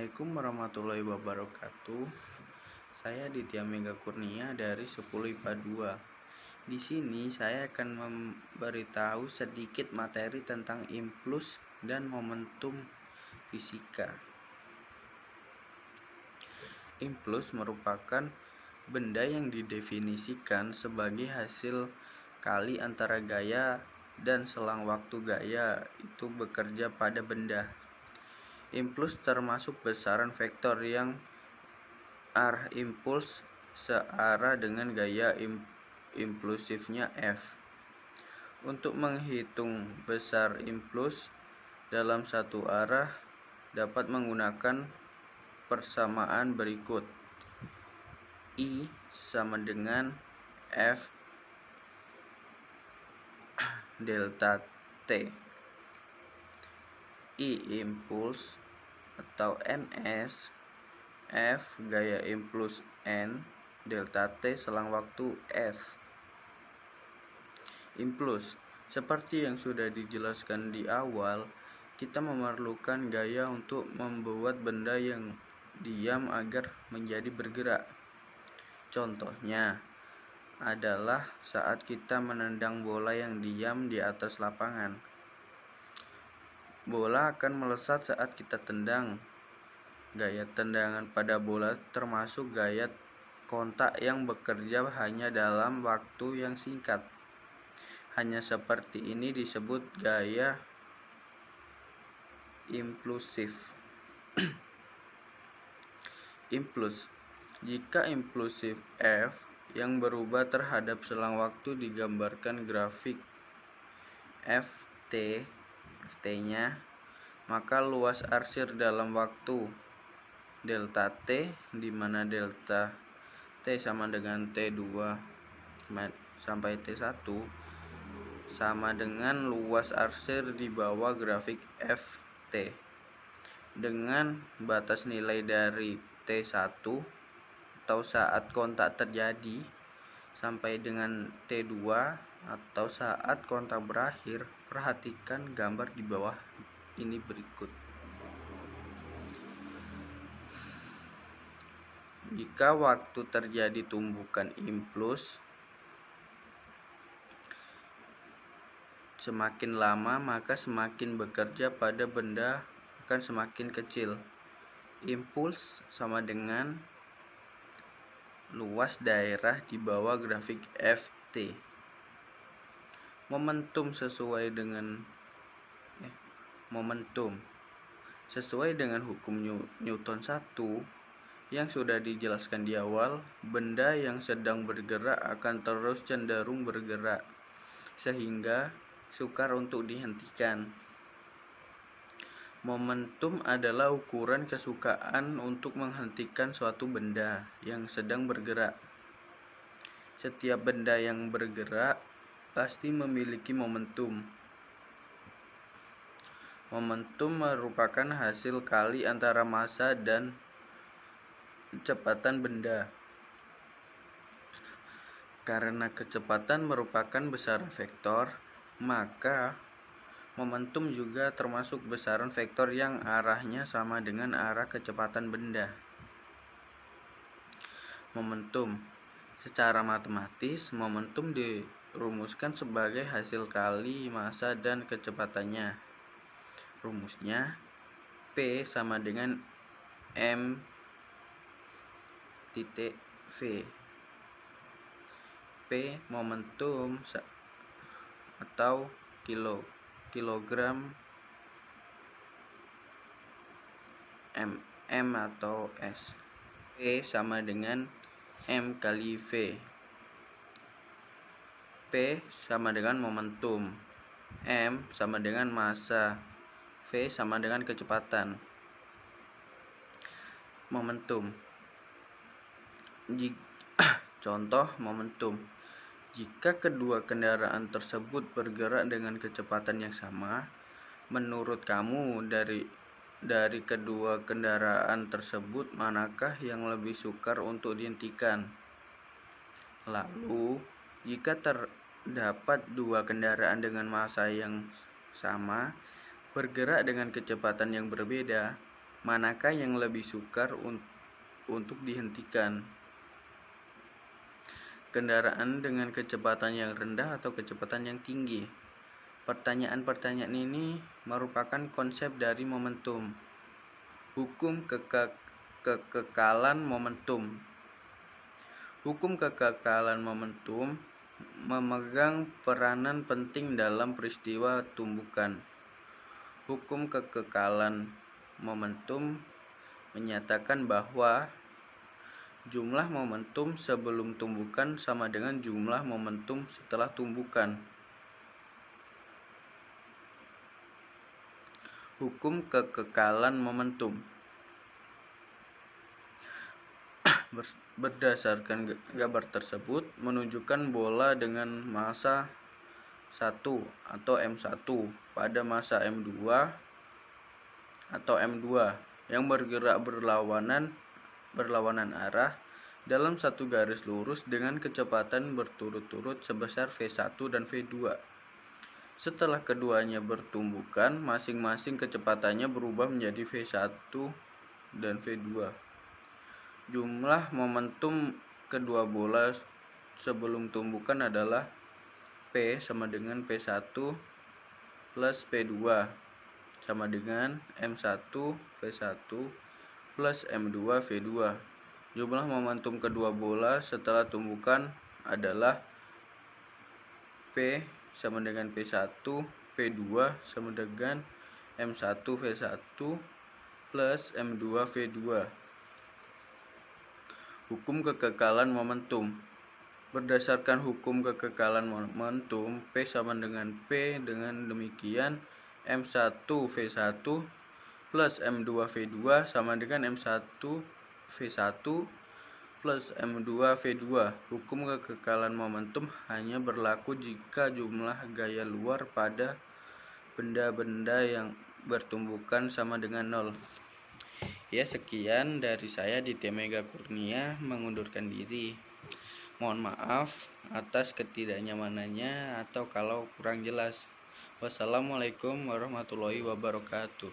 Assalamualaikum warahmatullahi wabarakatuh. Saya Ditya Mega Kurnia dari 10 IPA 2. Di sini saya akan memberitahu sedikit materi tentang impuls dan momentum fisika. Impuls merupakan benda yang didefinisikan sebagai hasil kali antara gaya dan selang waktu gaya itu bekerja pada benda. Impuls termasuk besaran vektor yang arah impuls searah dengan gaya impulsifnya F. Untuk menghitung besar impuls dalam satu arah dapat menggunakan persamaan berikut. I sama dengan F delta T. I impuls atau Ns, F gaya impuls N, delta T selang waktu S. Impuls, seperti yang sudah dijelaskan di awal, kita memerlukan gaya untuk membuat benda yang diam agar menjadi bergerak. Contohnya adalah saat kita menendang bola yang diam di atas lapangan. Bola akan melesat saat kita tendang. Gaya tendangan pada bola termasuk gaya kontak yang bekerja hanya dalam waktu yang singkat. Hanya seperti ini disebut gaya impulsif. Impuls. Jika impulsif F yang berubah terhadap selang waktu digambarkan grafik Ft-nya, maka luas arsir dalam waktu delta T, di mana delta T sama dengan T2 sampai T1 sama dengan luas arsir di bawah grafik Ft dengan batas nilai dari T1 atau saat kontak terjadi sampai dengan T2 atau saat kontak berakhir. Perhatikan gambar di bawah ini berikut. Jika waktu terjadi tumbukan impuls semakin lama, maka semakin bekerja pada benda akan semakin kecil. Impuls sama dengan luas daerah di bawah grafik Ft. Momentum sesuai dengan hukum Newton 1 yang sudah dijelaskan di awal, benda yang sedang bergerak akan terus cenderung bergerak sehingga sukar untuk dihentikan. Momentum adalah ukuran kesukaan untuk menghentikan suatu benda yang sedang bergerak. Setiap benda yang bergerak pasti memiliki momentum. Momentum merupakan hasil kali antara massa dan kecepatan benda. Karena kecepatan merupakan besaran vektor, maka momentum juga termasuk besaran vektor yang arahnya sama dengan arah kecepatan benda. Momentum. Secara matematis, momentum dirumuskan sebagai hasil kali massa dan kecepatannya. Rumusnya P sama dengan M titik V. P momentum atau kilogram M atau S. P sama dengan M kali V. P sama dengan momentum, M sama dengan massa, V sama dengan kecepatan. Momentum. Contoh momentum. Jika kedua kendaraan tersebut bergerak dengan kecepatan yang sama, menurut kamu dari kedua kendaraan tersebut manakah yang lebih sukar untuk dihentikan? Lalu, jika terdapat dua kendaraan dengan massa yang sama bergerak dengan kecepatan yang berbeda, Manakah yang lebih sukar untuk dihentikan? Kendaraan dengan kecepatan yang rendah atau kecepatan yang tinggi? Pertanyaan-pertanyaan ini merupakan konsep dari momentum. Hukum kekekalan momentum. Hukum kekekalan momentum memegang peranan penting dalam peristiwa tumbukan. Hukum kekekalan momentum menyatakan bahwa jumlah momentum sebelum tumbukan sama dengan jumlah momentum setelah tumbukan. Hukum kekekalan momentum. Berdasarkan gambar tersebut menunjukkan bola dengan massa 1 atau M1 pada massa M2 atau M2 yang bergerak berlawanan arah dalam satu garis lurus dengan kecepatan berturut-turut sebesar V1 dan V2. Setelah keduanya bertumbukan, masing-masing kecepatannya berubah menjadi V1 dan V2. Jumlah momentum kedua bola sebelum tumbukan adalah P sama dengan P1 plus P2 sama dengan M1 V1 plus M2 V2. Jumlah momentum kedua bola setelah tumbukan adalah P sama dengan P1 P2 sama dengan M1 V1 plus M2 V2. Hukum kekekalan momentum. Berdasarkan hukum kekekalan momentum, P sama dengan P, dengan demikian M1 V1 plus M2 V2 sama dengan M1 V1 plus M2 V2. Hukum kekekalan momentum hanya berlaku jika jumlah gaya luar pada benda-benda yang bertumbukan sama dengan 0. Ya, sekian dari saya, Ditya Mega Kurnia, mengundurkan diri. Mohon maaf atas ketidaknyamanannya atau kalau kurang jelas. Wassalamualaikum warahmatullahi wabarakatuh.